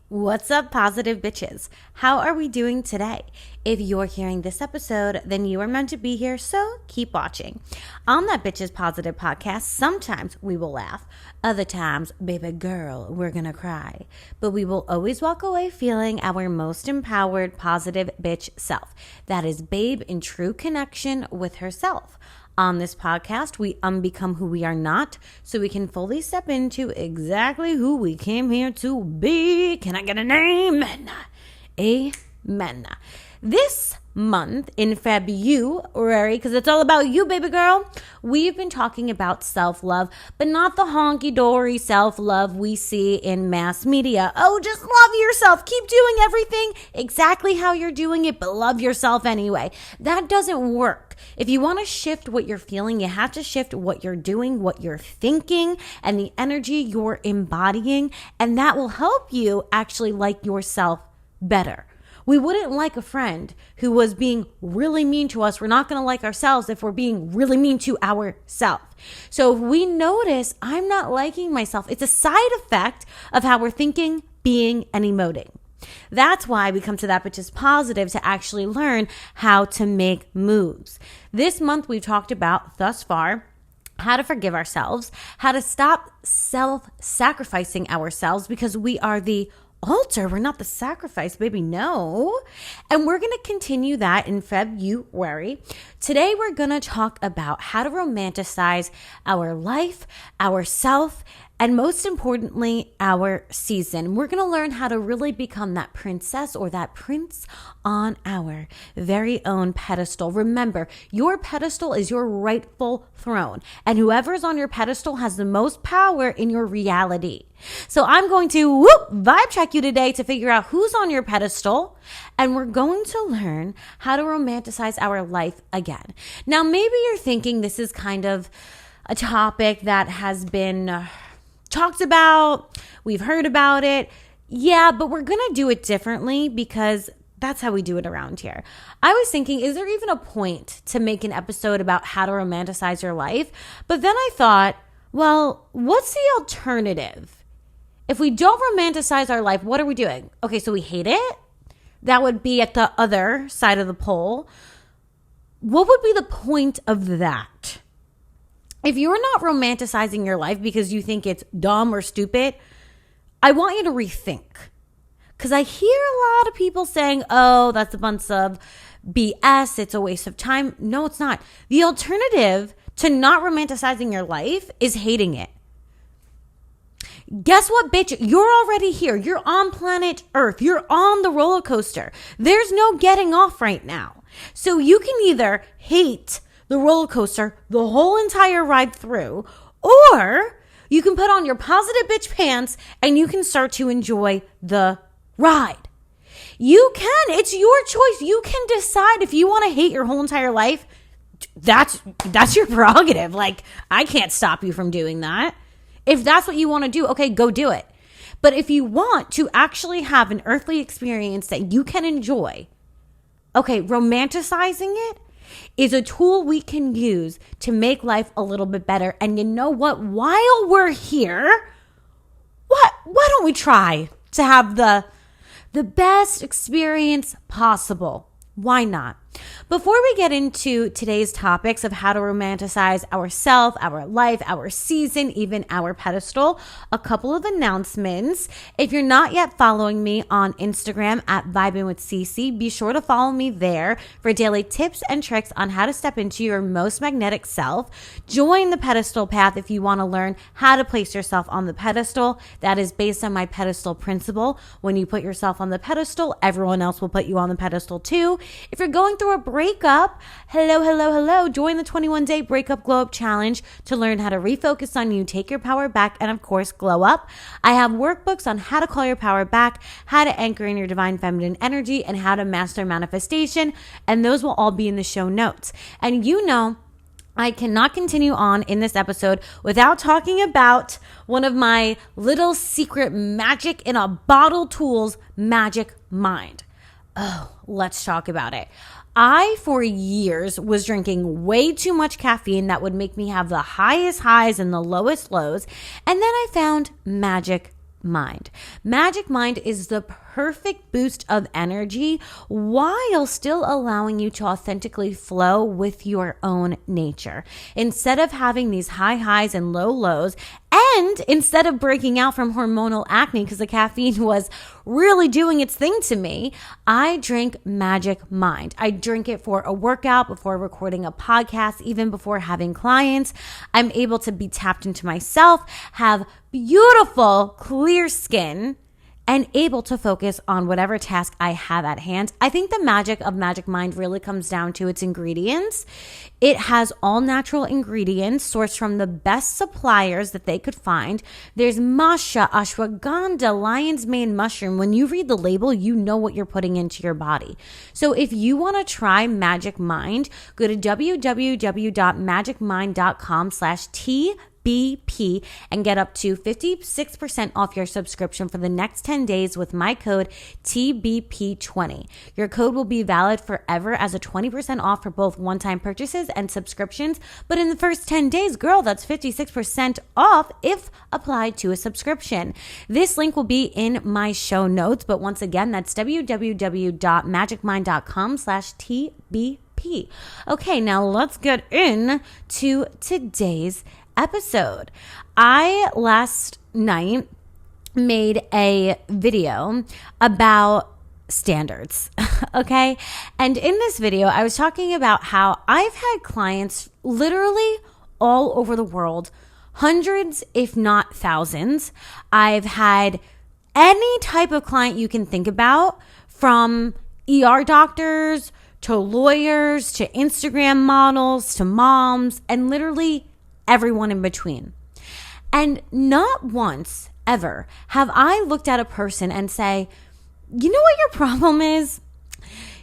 What's up, positive bitches? How are we doing today? If you're hearing this episode, then you are meant to be here, so keep watching. On that Bitches Positive podcast, sometimes we will laugh. Other times, baby girl, we're gonna cry. But we will always walk away feeling our most empowered, positive bitch self. That is babe in true connection with herself. On this podcast, we unbecome who we are not so we can fully step into exactly who we came here to be. Can I get an amen? Amen. This month in February, because it's all about you, baby girl, we've been talking about self-love, but not the honky-dory self-love we see in mass media. Oh, just love yourself. Keep doing everything exactly how you're doing it, but love yourself anyway. That doesn't work. If you want to shift what you're feeling, you have to shift what you're doing, what you're thinking, and the energy you're embodying, and that will help you actually like yourself better. We wouldn't like a friend who was being really mean to us. We're not going to like ourselves if we're being really mean to ourselves. So if we notice I'm not liking myself, it's a side effect of how we're thinking, being, and emoting. That's why we come to That Bitch is Positive to actually learn how to make moves. This month we've talked about thus far how to forgive ourselves, how to stop self-sacrificing ourselves because we are the altar. We're not the sacrifice, baby. No. And we're going to continue that in February. Today, we're going to talk about how to romanticize our life, ourself, and most importantly, our season. We're going to learn how to really become that princess or that prince on our very own pedestal. Remember, your pedestal is your rightful throne, and whoever's on your pedestal has the most power in your reality. So I'm going to vibe check you today to figure out who's on your pedestal, and we're going to learn how to romanticize our life again. Now, maybe you're thinking this is kind of a topic that has been talked about, we've heard about it. Yeah, but we're going to do it differently because that's how we do it around here. I was thinking, is there even a point to make an episode about how to romanticize your life? But then I thought, well, what's the alternative? If we don't romanticize our life, what are we doing? Okay, so we hate it. That would be at the other side of the pole. What would be the point of that? If you're not romanticizing your life because you think it's dumb or stupid, I want you to rethink. Because I hear a lot of people saying, oh, that's a bunch of BS. It's a waste of time. No, it's not. The alternative to not romanticizing your life is hating it. Guess what, bitch? You're already here. You're on planet Earth. You're on the roller coaster. There's no getting off right now. So you can either hate the roller coaster the whole entire ride through, or you can put on your positive bitch pants and you can start to enjoy the ride. You can. It's your choice. You can decide if you want to hate your whole entire life. That's your prerogative. Like, I can't stop you from doing that. If that's what you want to do, okay, go do it. But if you want to actually have an earthly experience that you can enjoy, okay, romanticizing it is a tool we can use to make life a little bit better. And you know what? While we're here, why don't we try to have the best experience possible? Why not? Before we get into today's topics of how to romanticize ourselves, our life, our season, even our pedestal, a couple of announcements. If you're not yet following me on Instagram at Vibin with Cece, be sure to follow me there for daily tips and tricks on how to step into your most magnetic self. Join the pedestal path if you want to learn how to place yourself on the pedestal. That is based on my pedestal principle. When you put yourself on the pedestal, everyone else will put you on the pedestal too. If you're going through a breakup, hello, join the 21-day breakup glow up challenge to learn how to refocus on you, take your power back, and of course, glow up. I have workbooks on how to call your power back, how to anchor in your divine feminine energy, and how to master manifestation. And those will all be in the show notes. And you know, I cannot continue on in this episode without talking about one of my little secret magic in a bottle tools, Magic Mind. Oh, let's talk about it. I, for years, was drinking way too much caffeine that would make me have the highest highs and the lowest lows. And then I found Magic Mind. Magic Mind is the perfect boost of energy while still allowing you to authentically flow with your own nature. Instead of having these high highs and low lows, and instead of breaking out from hormonal acne because the caffeine was really doing its thing to me, I drink Magic Mind. I drink it for a workout, before recording a podcast, even before having clients. I'm able to be tapped into myself, have beautiful, clear skin, and able to focus on whatever task I have at hand. I think the magic of Magic Mind really comes down to its ingredients. It has all natural ingredients sourced from the best suppliers that they could find. There's matcha, ashwagandha, lion's mane mushroom. When you read the label, you know what you're putting into your body. So if you want to try Magic Mind, go to www.magicmind.com/TBP and get up to 56% off your subscription for the next 10 days with my code TBP20. Your code will be valid forever as a 20% off for both one-time purchases and subscriptions. But in the first 10 days, girl, that's 56% off if applied to a subscription. This link will be in my show notes. But once again, that's www.magicmind.com/TBP. Okay, now let's get into today's episode. I last night made a video about standards, okay? And in this video, I was talking about how I've had clients literally all over the world, hundreds, if not thousands. I've had any type of client you can think about, from ER doctors to lawyers to Instagram models to moms, and literally everyone in between. And not once ever have I looked at a person and say, you know what your problem is?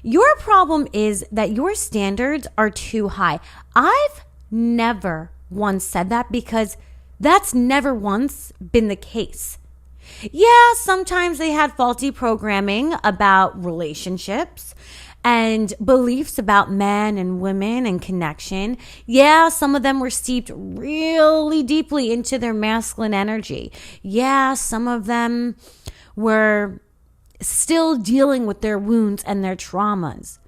Your problem is that your standards are too high. I've never once said that, because that's never once been the case. Yeah, sometimes they had faulty programming about relationships and beliefs about men and women and connection. Yeah, some of them were steeped really deeply into their masculine energy. Yeah, some of them were still dealing with their wounds and their traumas.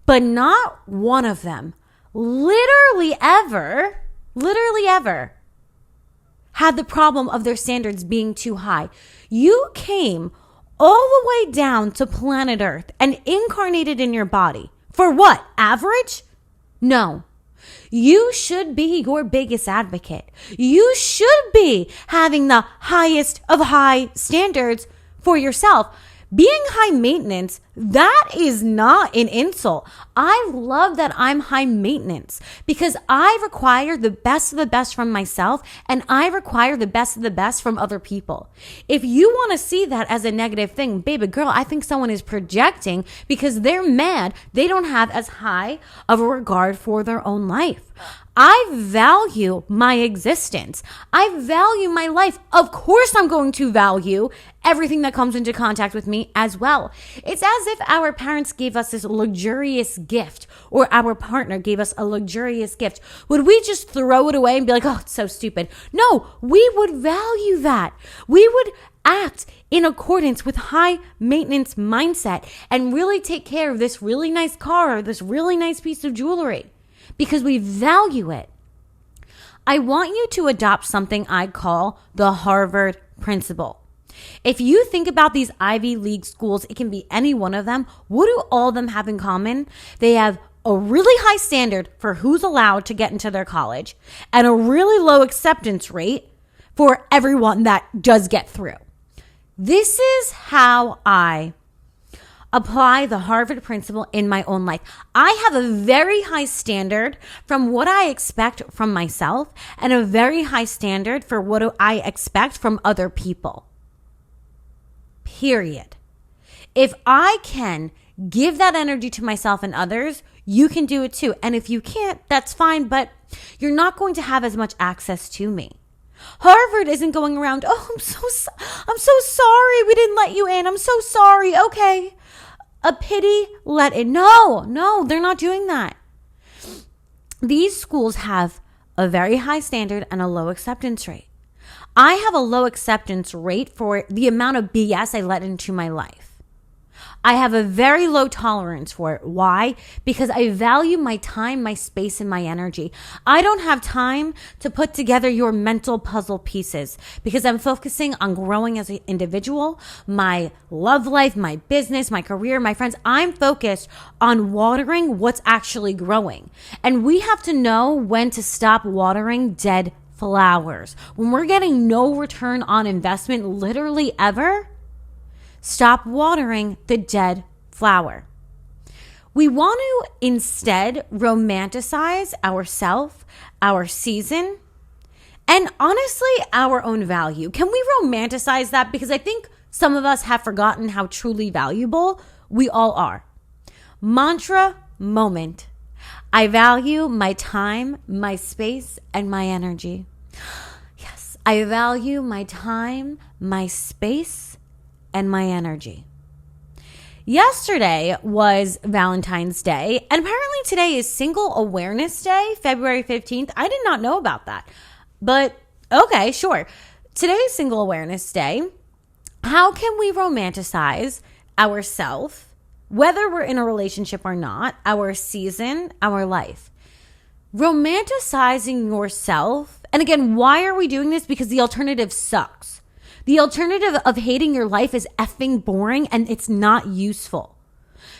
But not one of them, literally ever, had the problem of their standards being too high. You came all the way down to planet Earth and incarnated in your body. For what? Average? No. You should be your biggest advocate. You should be having the highest of high standards for yourself. Being high maintenance, that is not an insult. I love that I'm high maintenance because I require the best of the best from myself, and I require the best of the best from other people. If you want to see that as a negative thing, baby girl, I think someone is projecting because they're mad they don't have as high of a regard for their own life. I value my existence. I value my life. Of course, I'm going to value everything that comes into contact with me as well. It's as if our parents gave us this luxurious gift, or our partner gave us a luxurious gift. Would we just throw it away and be like, oh, it's so stupid? No, we would value that. We would act in accordance with high maintenance mindset and really take care of this really nice car or this really nice piece of jewelry, because we value it. I want you to adopt something I call the Harvard principle. If you think about these Ivy League schools, it can be any one of them. What do all of them have in common? They have a really high standard for who's allowed to get into their college and a really low acceptance rate for everyone that does get through. This is how I apply the Harvard principle in my own life. I have a very high standard from what I expect from myself and a very high standard for what I expect from other people. Period. If I can give that energy to myself and others, you can do it too. And if you can't, that's fine, but you're not going to have as much access to me. Harvard isn't going around, oh, I'm so sorry we didn't let you in. I'm so sorry. Okay. A pity, let it. No, they're not doing that. These schools have a very high standard and a low acceptance rate. I have a low acceptance rate for the amount of BS I let into my life. I have a very low tolerance for it. Why? Because I value my time, my space, and my energy. I don't have time to put together your mental puzzle pieces because I'm focusing on growing as an individual, my love life, my business, my career, my friends. I'm focused on watering what's actually growing. And we have to know when to stop watering dead flowers. When we're getting no return on investment, literally ever, stop watering the dead flower. We want to instead romanticize ourselves, our season, and honestly, our own value. Can we romanticize that? Because I think some of us have forgotten how truly valuable we all are. Mantra moment. I value my time, my space, and my energy. Yes, I value my time, my space, and my energy. Yesterday was Valentine's Day, and apparently today is Single Awareness Day, February 15th. I did not know about that, but okay, sure. Today is Single Awareness Day. How can we romanticize ourselves, whether we're in a relationship or not, our season, our life? Romanticizing yourself, and again, why are we doing this? Because the alternative sucks. The alternative of hating your life is effing boring and it's not useful.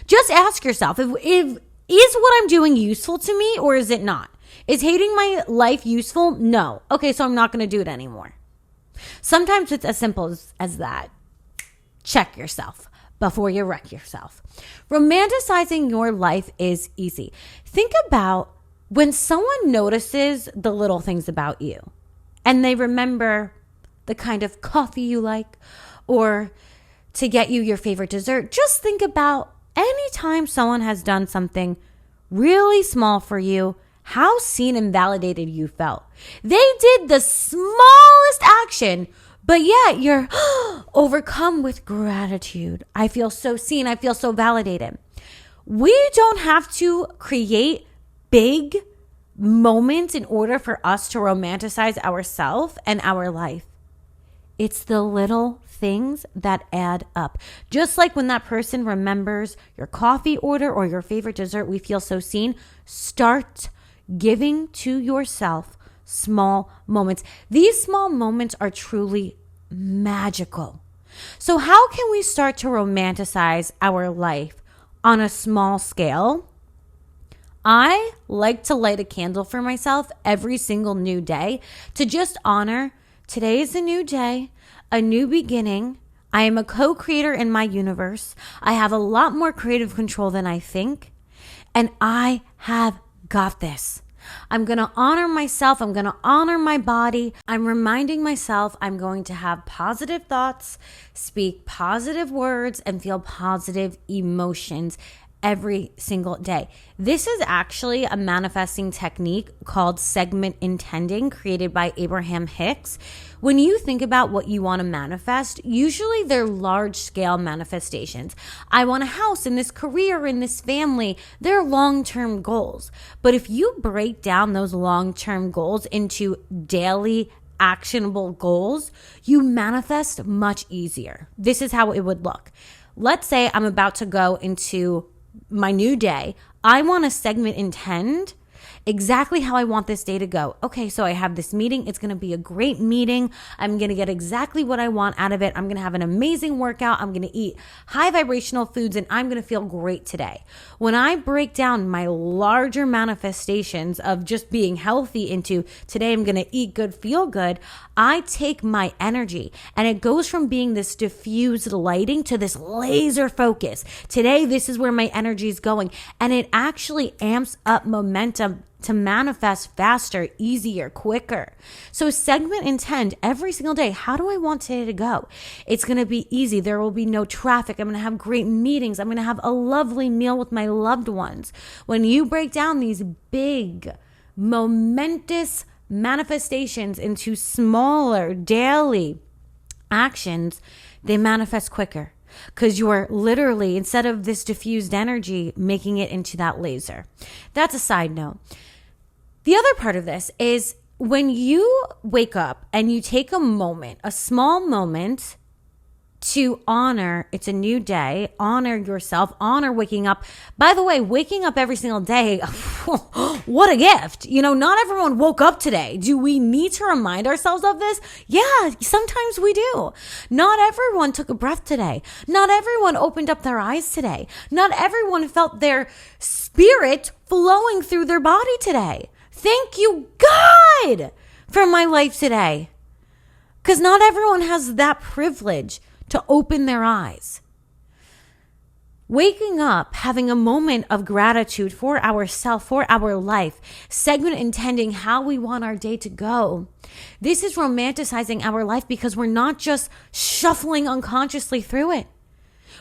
Just ask yourself, is what I'm doing useful to me or is it not? Is hating my life useful? No. Okay, so I'm not going to do it anymore. Sometimes it's as simple as that. Check yourself before you wreck yourself. Romanticizing your life is easy. Think about when someone notices the little things about you and they remember the kind of coffee you like, or to get you your favorite dessert. Just think about any time someone has done something really small for you, how seen and validated you felt. They did the smallest action, but yet you're overcome with gratitude. I feel so seen. I feel so validated. We don't have to create big moments in order for us to romanticize ourselves and our life. It's the little things that add up. Just like when that person remembers your coffee order or your favorite dessert, we feel so seen. Start giving to yourself small moments. These small moments are truly magical. So how can we start to romanticize our life on a small scale? I like to light a candle for myself every single new day to just honor today is a new day, a new beginning. I am a co-creator in my universe. I have a lot more creative control than I think, and I have got this. I'm going to honor myself. I'm going to honor my body. I'm reminding myself I'm going to have positive thoughts, speak positive words, and feel positive emotions every single day. This is actually a manifesting technique called segment intending, created by Abraham Hicks. When you think about what you want to manifest, usually they're large scale manifestations. I want a house in this career, in this family. They're long-term goals. But if you break down those long-term goals into daily actionable goals, you manifest much easier. This is how it would look. Let's say I'm about to go into my new day. I want to segment intend exactly how I want this day to go. Okay, so I have this meeting. It's going to be a great meeting. I'm going to get exactly what I want out of it. I'm going to have an amazing workout. I'm going to eat high vibrational foods and I'm going to feel great today. When I break down my larger manifestations of just being healthy into today I'm going to eat good, feel good, I take my energy and it goes from being this diffused lighting to this laser focus. Today, this is where my energy is going, and it actually amps up momentum to manifest faster, easier, quicker. So segment intend every single day. How do I want today to go? It's going to be easy. There will be no traffic. I'm going to have great meetings. I'm going to have a lovely meal with my loved ones. When you break down these big, momentous manifestations into smaller daily actions, they manifest quicker. Because you're literally, instead of this diffused energy, making it into that laser. That's a side note. The other part of this is when you wake up and you take a moment, a small moment to honor, it's a new day, honor yourself, honor waking up. By the way, waking up every single day, what a gift. Not everyone woke up today. Do we need to remind ourselves of this? Yeah, sometimes we do. Not everyone took a breath today. Not everyone opened up their eyes today. Not everyone felt their spirit flowing through their body today. Thank you, God, for my life today. Because not everyone has that privilege to open their eyes. Waking up, having a moment of gratitude for ourselves, for our life, segment intending how we want our day to go. This is romanticizing our life because we're not just shuffling unconsciously through it.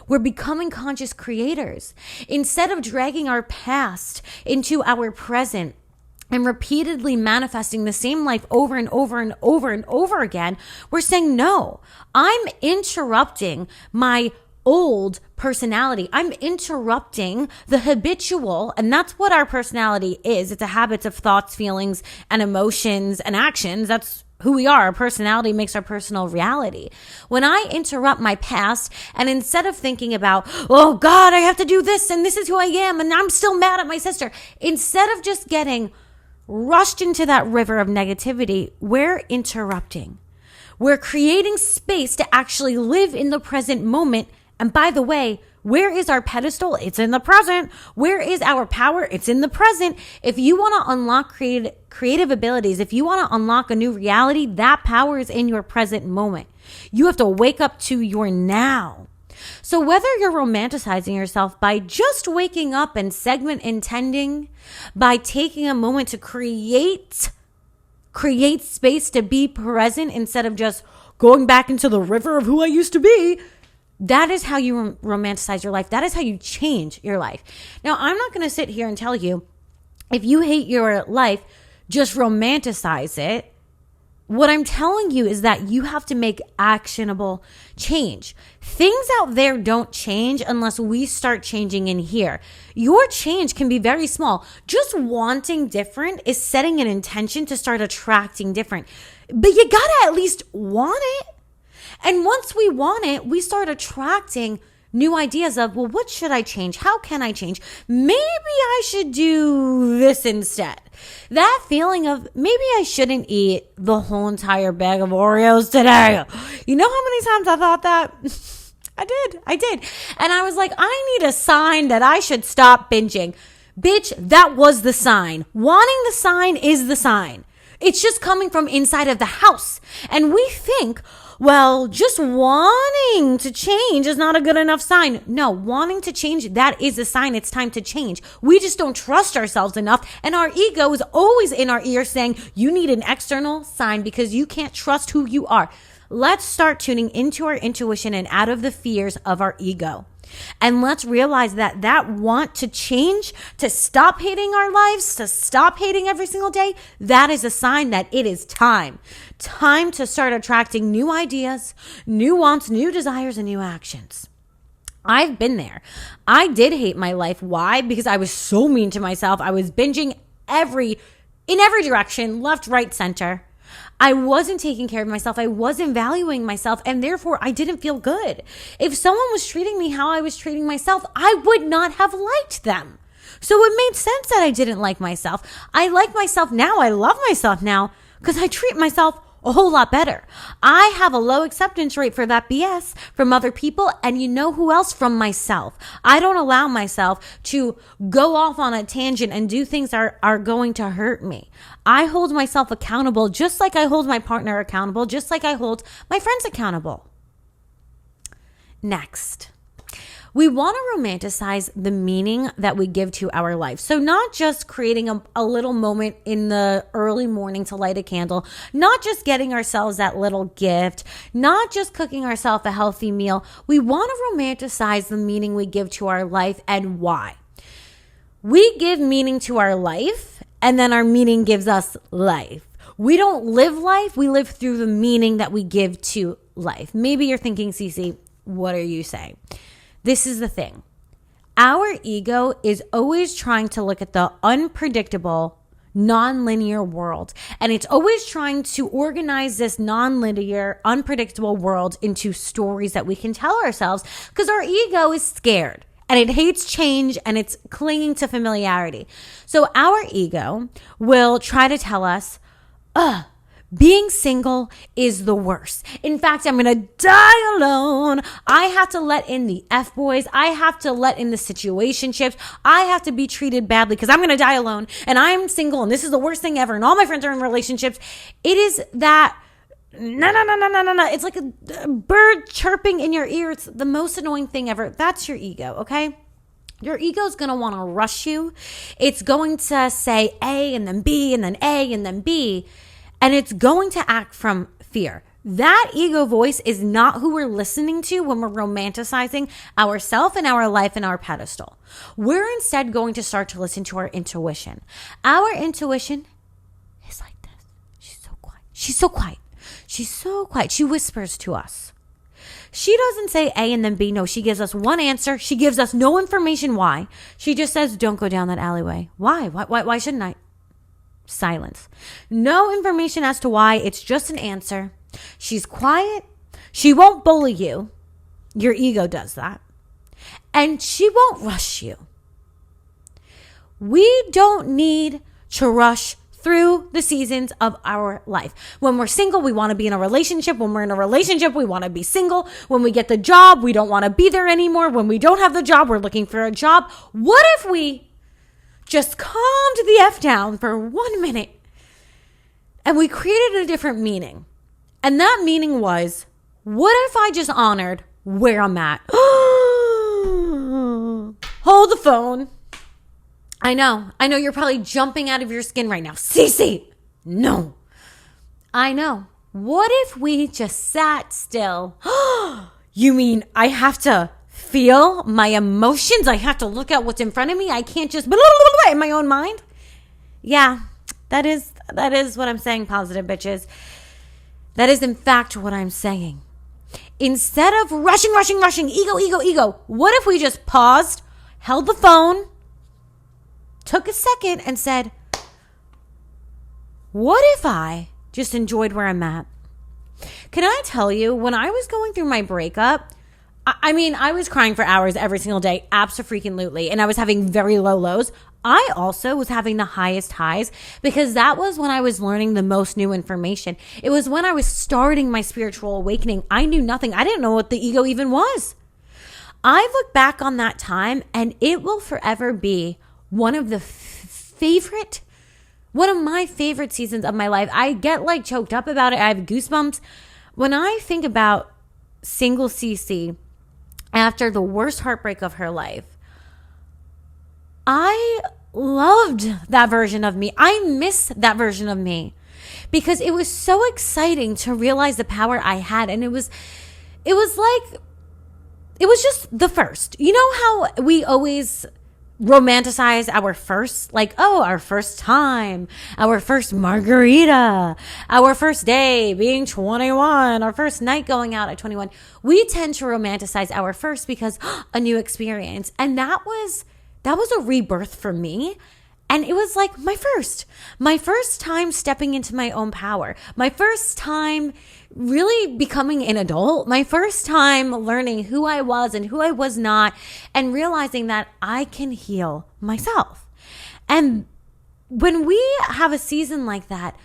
We're becoming conscious creators. Instead of dragging our past into our present and repeatedly manifesting the same life over and over and over and over again, we're saying, no, I'm interrupting my old personality. I'm interrupting the habitual, and that's what our personality is. It's a habit of thoughts, feelings, and emotions and actions. That's who we are. Our personality makes our personal reality. When I interrupt my past, and instead of thinking about, oh God, I have to do this, and this is who I am, and I'm still mad at my sister, instead of just getting rushed into that river of negativity, we're interrupting. We're creating space to actually live in the present moment. And by the way, where is our pedestal? It's in the present. Where is our power? It's in the present. If you want to unlock creative abilities, if you want to unlock a new reality, that power is in your present moment. You have to wake up to your now. So whether you're romanticizing yourself by just waking up and segment intending, by taking a moment to create space to be present instead of just going back into the river of who I used to be, that is how you romanticize your life. That is how you change your life. Now, I'm not going to sit here and tell you, if you hate your life, just romanticize it. What I'm telling you is that you have to make actionable change. Things out there don't change unless we start changing in here. Your change can be very small. Just wanting different is setting an intention to start attracting different. But you gotta at least want it. And once we want it, we start attracting new ideas of, well, what should I change? How can I change? Maybe I should do this instead. That feeling of maybe I shouldn't eat the whole entire bag of Oreos today. You know how many times I thought that? I did. And I was like, I need a sign that I should stop binging. Bitch, that was the sign. Wanting the sign is the sign. It's just coming from inside of the house. And we think, well, just wanting to change is not a good enough sign. No, wanting to change, that is a sign it's time to change. We just don't trust ourselves enough. And our ego is always in our ear saying, you need an external sign because you can't trust who you are. Let's start tuning into our intuition and out of the fears of our ego. And let's realize that want to change, to stop hating our lives, to stop hating every single day, that is a sign that it is time. Time to start attracting new ideas, new wants, new desires, and new actions. I've been there. I did hate my life. Why? Because I was so mean to myself. I was binging in every direction, left, right, center. I wasn't taking care of myself. I wasn't valuing myself. And therefore, I didn't feel good. If someone was treating me how I was treating myself, I would not have liked them. So it made sense that I didn't like myself. I like myself now. I love myself now because I treat myself a whole lot better. I have a low acceptance rate for that BS from other people. And you know who else? From myself. I don't allow myself to go off on a tangent and do things that are going to hurt me. I hold myself accountable just like I hold my partner accountable, just like I hold my friends accountable. Next, we want to romanticize the meaning that we give to our life. So not just creating a little moment in the early morning to light a candle, not just getting ourselves that little gift, not just cooking ourselves a healthy meal. We want to romanticize the meaning we give to our life and why. We give meaning to our life, and then our meaning gives us life. We don't live life. We live through the meaning that we give to life. Maybe you're thinking, Cece, what are you saying? This is the thing. Our ego is always trying to look at the unpredictable, non-linear world. And it's always trying to organize this non-linear, unpredictable world into stories that we can tell ourselves because our ego is scared and it hates change and it's clinging to familiarity. So our ego will try to tell us, being single is the worst. In fact, I'm going to die alone. I have to let in the F-boys. I have to let in the situationships. I have to be treated badly because I'm going to die alone and I'm single and this is the worst thing ever and all my friends are in relationships. It is that, no. It's like a bird chirping in your ear. It's the most annoying thing ever. That's your ego, okay? Your ego is going to want to rush you. It's going to say A and then B and then A and then B. And it's going to act from fear. That ego voice is not who we're listening to when we're romanticizing ourselves and our life and our pedestal. We're instead going to start to listen to our intuition. Our intuition is like this. She's so quiet. She's so quiet. She's so quiet. She whispers to us. She doesn't say A and then B. No, she gives us one answer. She gives us no information why. She just says, don't go down that alleyway. Why? Why shouldn't I? Silence. No information as to why. It's just an answer. She's quiet. She won't bully you. Your ego does that. And she won't rush you. We don't need to rush through the seasons of our life. When we're single, we want to be in a relationship. When we're in a relationship, we want to be single. When we get the job, we don't want to be there anymore. When we don't have the job, we're looking for a job. What if we just calmed the F down for 1 minute and we created a different meaning? And that meaning was, what if I just honored where I'm at? Hold the phone. I know you're probably jumping out of your skin right now. Cece, no. I know. What if we just sat still? You mean I have to feel my emotions? I have to look at what's in front of me? I can't just in my own mind? Yeah, that is what I'm saying, positive bitches. That is in fact what I'm saying. Instead of rushing, ego, what if we just paused, held the phone, took a second and said, what if I just enjoyed where I'm at? Can I tell you, when I was going through my breakup, I was crying for hours every single day, abso-freaking-lutely, and I was having very low lows. I also was having the highest highs because that was when I was learning the most new information. It was when I was starting my spiritual awakening. I knew nothing. I didn't know what the ego even was. I look back on that time and it will forever be one of my favorite seasons of my life. I get like choked up about it. I have goosebumps. When I think about single Cece after the worst heartbreak of her life, I loved that version of me. I miss that version of me because it was so exciting to realize the power I had. And it was just the first. You know how we always romanticize our first, like, our first time, our first margarita, our first day being 21, our first night going out at 21. We tend to romanticize our first because a new experience. And that was a rebirth for me. And it was like my first time stepping into my own power, my first time really becoming an adult, my first time learning who I was and who I was not, and realizing that I can heal myself. And when we have a season like that,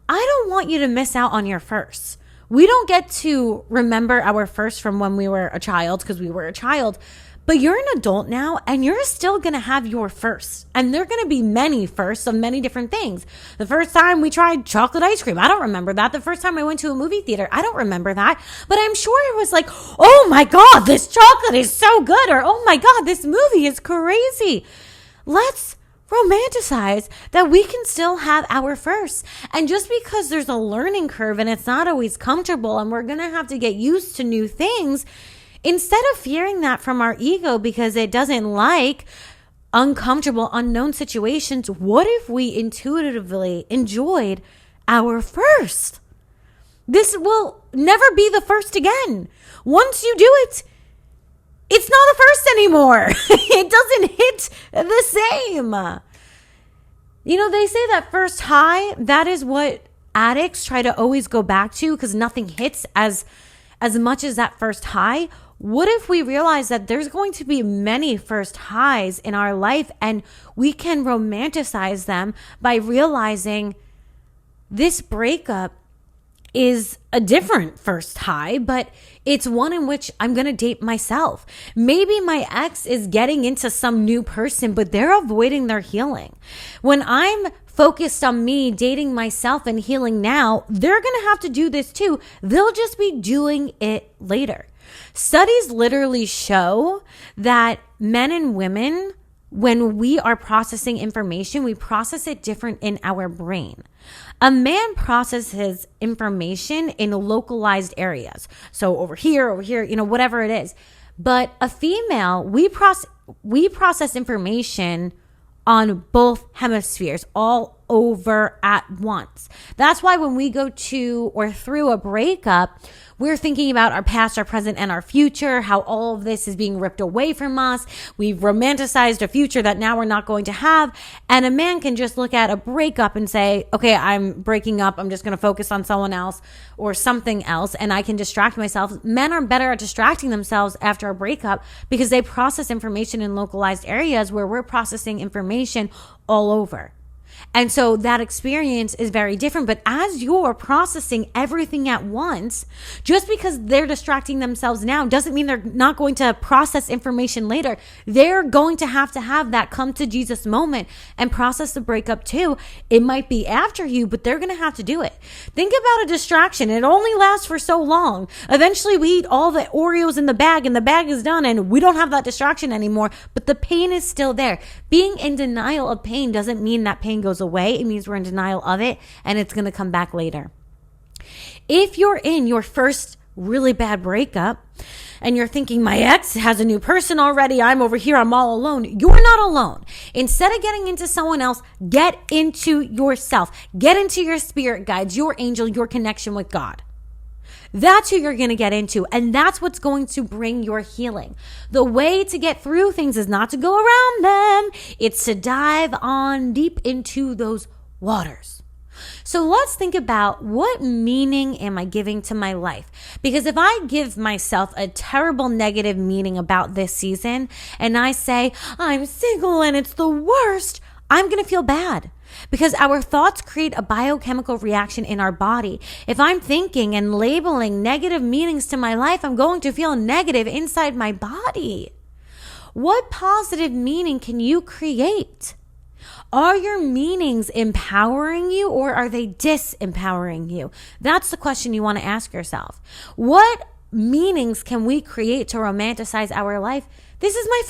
I don't want you to miss out on your first. We don't get to remember our first from when we were a child because we were a child. But you're an adult now and you're still going to have your first. And there are going to be many firsts of many different things. The first time we tried chocolate ice cream, I don't remember that. The first time I went to a movie theater, I don't remember that. But I'm sure it was like, oh my God, this chocolate is so good. Or, oh my God, this movie is crazy. Let's romanticize that we can still have our first. And just because there's a learning curve and it's not always comfortable and we're going to have to get used to new things, instead of fearing that from our ego because it doesn't like uncomfortable, unknown situations, what if we intuitively enjoyed our first? This will never be the first again. Once you do it, it's not the first anymore. It doesn't hit the same. They say that first high, that is what addicts try to always go back to because nothing hits as much as that first high. What if we realize that there's going to be many first highs in our life and we can romanticize them by realizing this breakup is a different first high, but it's one in which I'm going to date myself. Maybe my ex is getting into some new person, but they're avoiding their healing. When I'm focused on me dating myself and healing now, they're going to have to do this too. They'll just be doing it later. Studies literally show that men and women, when we are processing information, we process it different in our brain. A man processes information in localized areas. So over here, whatever it is. But a female, we process information on both hemispheres all over at once. That's why when we go to or through a breakup, we're thinking about our past, our present, and our future, how all of this is being ripped away from us. We've romanticized a future that now we're not going to have. And a man can just look at a breakup and say, okay, I'm breaking up. I'm just going to focus on someone else or something else, and I can distract myself. Men are better at distracting themselves after a breakup because they process information in localized areas where we're processing information all over. And so that experience is very different. But as you're processing everything at once, just because they're distracting themselves now doesn't mean they're not going to process information later. They're going to have that come to Jesus moment and process the breakup too. It might be after you, but they're going to have to do it. Think about a distraction. It only lasts for so long. Eventually we eat all the Oreos in the bag and the bag is done and we don't have that distraction anymore, but the pain is still there. Being in denial of pain doesn't mean that pain goes away. It means we're in denial of it and it's going to come back later. If you're in your first really bad breakup and you're thinking my ex has a new person already, I'm over here, I'm all alone. You're not alone. Instead of getting into someone else, get into yourself. Get into your spirit guides, your angel, your connection with God. That's who you're going to get into. And that's what's going to bring your healing. The way to get through things is not to go around them. It's to dive on deep into those waters. So let's think about what meaning am I giving to my life? Because if I give myself a terrible negative meaning about this season and I say, I'm single and it's the worst, I'm going to feel bad. Because our thoughts create a biochemical reaction in our body. If I'm thinking and labeling negative meanings to my life, I'm going to feel negative inside my body. What positive meaning can you create? Are your meanings empowering you or are they disempowering you? That's the question you want to ask yourself. What meanings can we create to romanticize our life? This is my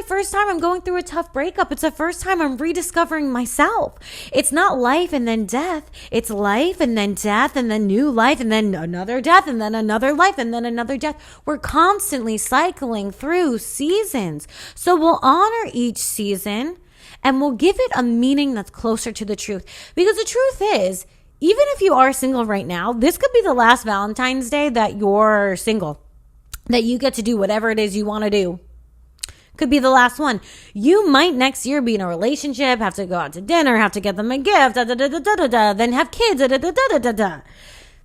first time I'm going through a tough breakup. It's the first time I'm rediscovering myself. It's not life and then death. It's life and then death and then new life and then another death and then another life and then another death. We're constantly cycling through seasons. So we'll honor each season and we'll give it a meaning that's closer to the truth. Because the truth is, even if you are single right now, this could be the last Valentine's Day that you're single, that you get to do whatever it is you want to do. Could be the last one. You might next year be in a relationship, have to go out to dinner, have to get them a gift, then have kids,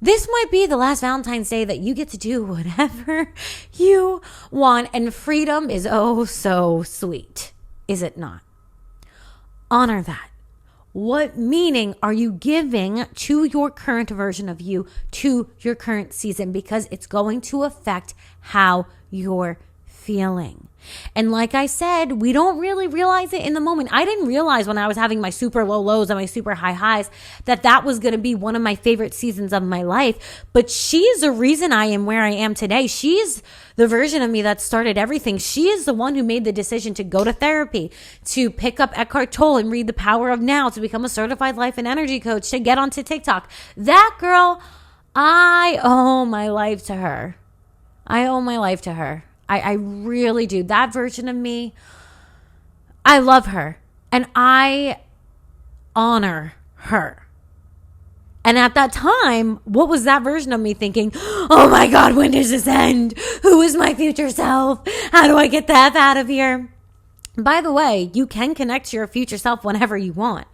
This might be the last Valentine's Day that you get to do whatever you want, and freedom is oh so sweet, is it not? Honor that. What meaning are you giving to your current version of you, to your current season? Because it's going to affect how you're feeling. And like I said, we don't really realize it in the moment. I didn't realize when I was having my super low lows and my super high highs that was going to be one of my favorite seasons of my life. But she's the reason I am where I am today. She's the version of me that started everything. She is the one who made the decision to go to therapy, to pick up Eckhart Tolle and read The Power of Now, to become a certified life and energy coach, to get onto TikTok. That girl, I owe my life to her. I really do. That version of me, I love her and I honor her. And at that time, what was that version of me thinking? Oh my God, when does this end? Who is my future self? How do I get the F out of here? By the way, you can connect to your future self whenever you want.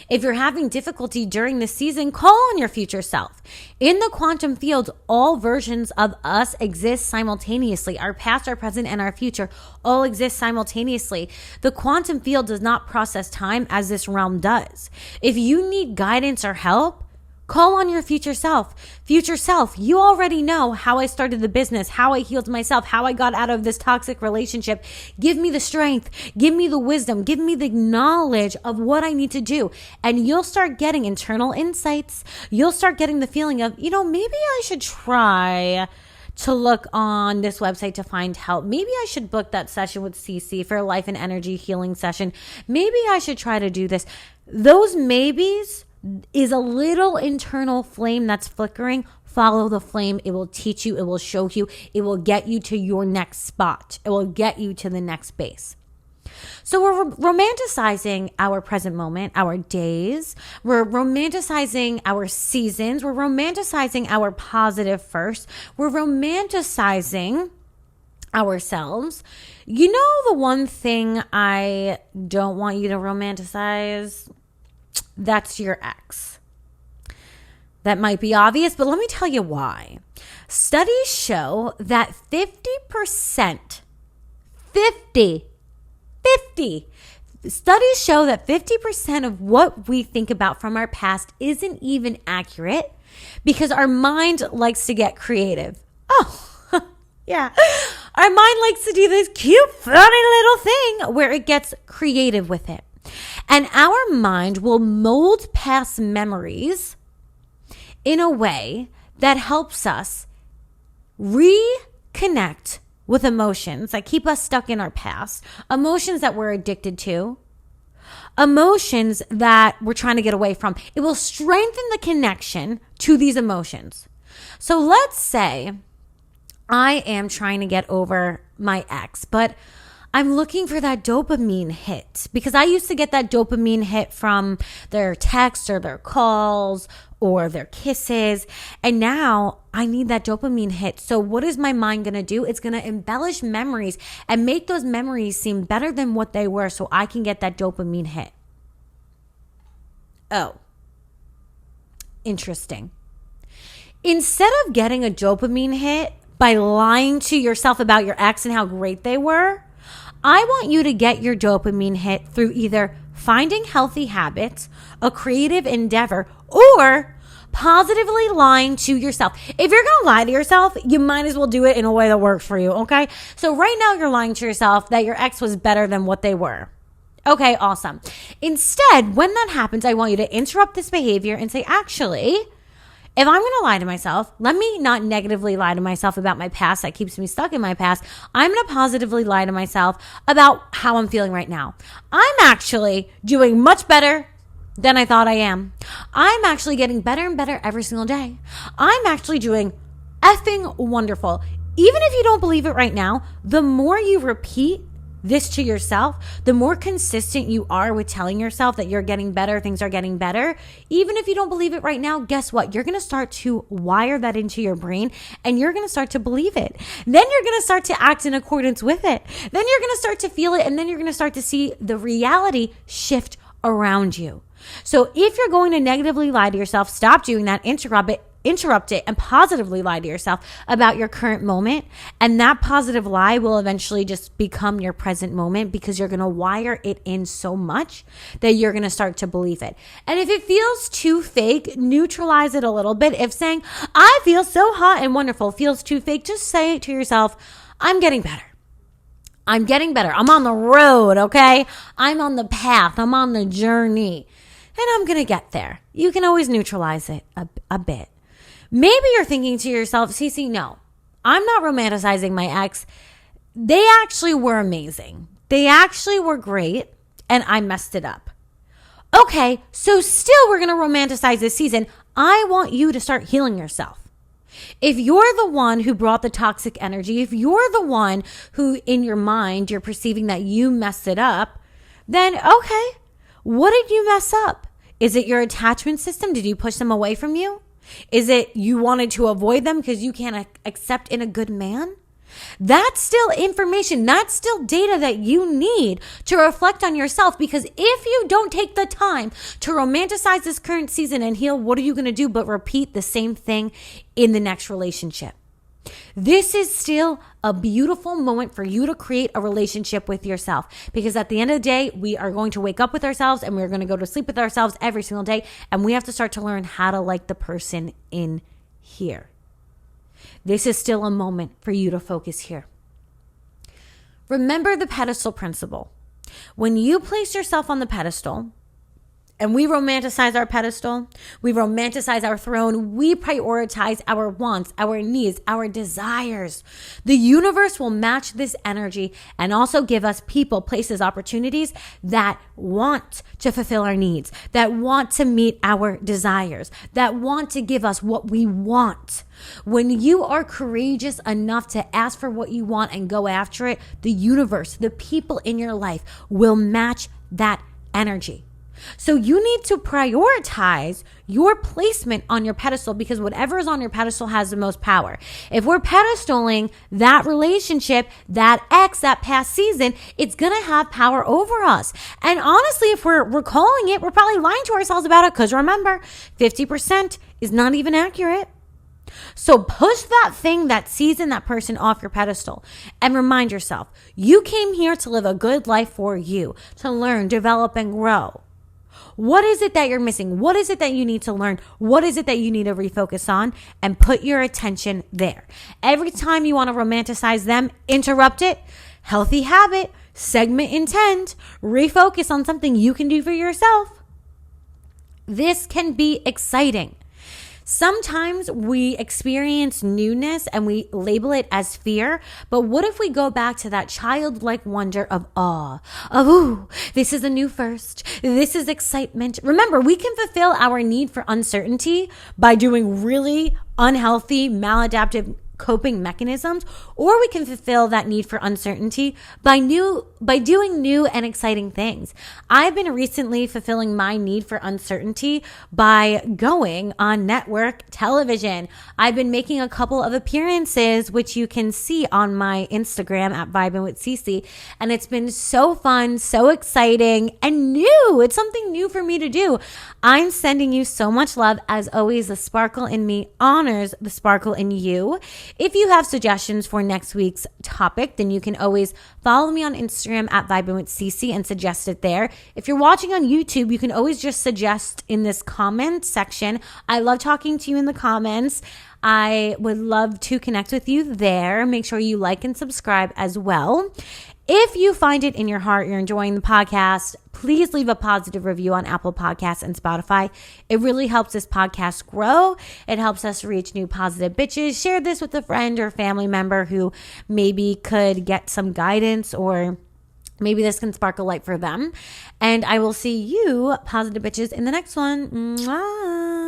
If you're having difficulty during this season, call on your future self. In the quantum field, all versions of us exist simultaneously. Our past, our present, and our future all exist simultaneously. The quantum field does not process time as this realm does. If you need guidance or help, call on your future self. Future self, you already know how I started the business, how I healed myself, how I got out of this toxic relationship. Give me the strength, give me the wisdom, give me the knowledge of what I need to do. And you'll start getting internal insights. You'll start getting the feeling of, maybe I should try to look on this website to find help. Maybe I should book that session with Cece for a life and energy healing session. Maybe I should try to do this. Those maybes is a little internal flame that's flickering. Follow the flame. It will teach you. It will show you. It will get you to your next spot. It will get you to the next base. So we're romanticizing our present moment, our days. We're romanticizing our seasons. We're romanticizing our positive first. We're romanticizing ourselves. The one thing I don't want you to romanticize? That's your ex. That might be obvious, but let me tell you why. Studies show that 50%, studies show that 50% of what we think about from our past isn't even accurate because our mind likes to get creative. Oh, yeah. Our mind likes to do this cute, funny little thing where it gets creative with it. And our mind will mold past memories in a way that helps us reconnect with emotions that keep us stuck in our past, emotions that we're addicted to, emotions that we're trying to get away from. It will strengthen the connection to these emotions. So let's say I am trying to get over my ex, but I'm looking for that dopamine hit because I used to get that dopamine hit from their texts or their calls or their kisses. And now I need that dopamine hit. So what is my mind going to do? It's going to embellish memories and make those memories seem better than what they were so I can get that dopamine hit. Oh, interesting. Instead of getting a dopamine hit by lying to yourself about your ex and how great they were, I want you to get your dopamine hit through either finding healthy habits, a creative endeavor, or positively lying to yourself. If you're going to lie to yourself, you might as well do it in a way that works for you, okay? So right now you're lying to yourself that your ex was better than what they were. Okay, awesome. Instead, when that happens, I want you to interrupt this behavior and say, actually, if I'm going to lie to myself, let me not negatively lie to myself about my past that keeps me stuck in my past. I'm going to positively lie to myself about how I'm feeling right now. I'm actually doing much better than I thought I am. I'm actually getting better and better every single day. I'm actually doing effing wonderful. Even if you don't believe it right now, the more you repeat this to yourself, the more consistent you are with telling yourself that you're getting better, things are getting better. Even if you don't believe it right now, guess what? You're going to start to wire that into your brain and you're going to start to believe it. Then you're going to start to act in accordance with it. Then you're going to start to feel it and then you're going to start to see the reality shift around you. So if you're going to negatively lie to yourself, stop doing that, interrupt it and positively lie to yourself about your current moment. And that positive lie will eventually just become your present moment because you're going to wire it in so much that you're going to start to believe it. And if it feels too fake, neutralize it a little bit. If saying, I feel so hot and wonderful feels too fake, just say to yourself, I'm getting better. I'm getting better. I'm on the road, okay? I'm on the path. I'm on the journey. And I'm going to get there. You can always neutralize it a bit. Maybe you're thinking to yourself, Cece, no, I'm not romanticizing my ex. They actually were amazing. They actually were great, and I messed it up. Okay, so still we're going to romanticize this season. I want you to start healing yourself. If you're the one who brought the toxic energy, if you're the one who in your mind you're perceiving that you messed it up, then okay, what did you mess up? Is it your attachment system? Did you push them away from you? Is it you wanted to avoid them because you can't accept in a good man? That's still information. That's still data that you need to reflect on yourself, because if you don't take the time to romanticize this current season and heal, what are you going to do but repeat the same thing in the next relationship? This is still a beautiful moment for you to create a relationship with yourself, because at the end of the day, we are going to wake up with ourselves and we're going to go to sleep with ourselves every single day. And we have to start to learn how to like the person in here. This is still a moment for you to focus here. Remember the pedestal principle. When you place yourself on the pedestal, and we romanticize our pedestal, we romanticize our throne, we prioritize our wants, our needs, our desires. The universe will match this energy and also give us people, places, opportunities that want to fulfill our needs, that want to meet our desires, that want to give us what we want. When you are courageous enough to ask for what you want and go after it, the universe, the people in your life will match that energy. So you need to prioritize your placement on your pedestal, because whatever is on your pedestal has the most power. If we're pedestaling that relationship, that ex, that past season, it's going to have power over us. And honestly, if we're recalling it, we're probably lying to ourselves about it, because remember, 50% is not even accurate. So push that thing, that season, that person off your pedestal and remind yourself, you came here to live a good life for you, to learn, develop, and grow. What is it that you're missing? What is it that you need to learn? What is it that you need to refocus on? And put your attention there. Every time you want to romanticize them, interrupt it. Healthy habit, segment intent, refocus on something you can do for yourself. This can be exciting. Sometimes we experience newness and we label it as fear, but what if we go back to that childlike wonder of awe, of, ooh, this is a new first, this is excitement. Remember, we can fulfill our need for uncertainty by doing really unhealthy, maladaptive coping mechanisms, or we can fulfill that need for uncertainty by doing new and exciting things. I've been recently fulfilling my need for uncertainty by going on network television. I've been making a couple of appearances, which you can see on my Instagram at Vibin with Cece, and it's been so fun, so exciting, and new. It's something new for me to do. I'm sending you so much love. As always, the sparkle in me honors the sparkle in you. If you have suggestions for next week's topic, then you can always follow me on Instagram at Vibin with Cece and suggest it there. If you're watching on YouTube, you can always just suggest in this comment section. I love talking to you in the comments. I would love to connect with you there. Make sure you like and subscribe as well. If you find it in your heart, you're enjoying the podcast, please leave a positive review on Apple Podcasts and Spotify. It really helps this podcast grow. It helps us reach new positive bitches. Share this with a friend or family member who maybe could get some guidance, or maybe this can spark a light for them. And I will see you, positive bitches, in the next one. Mwah.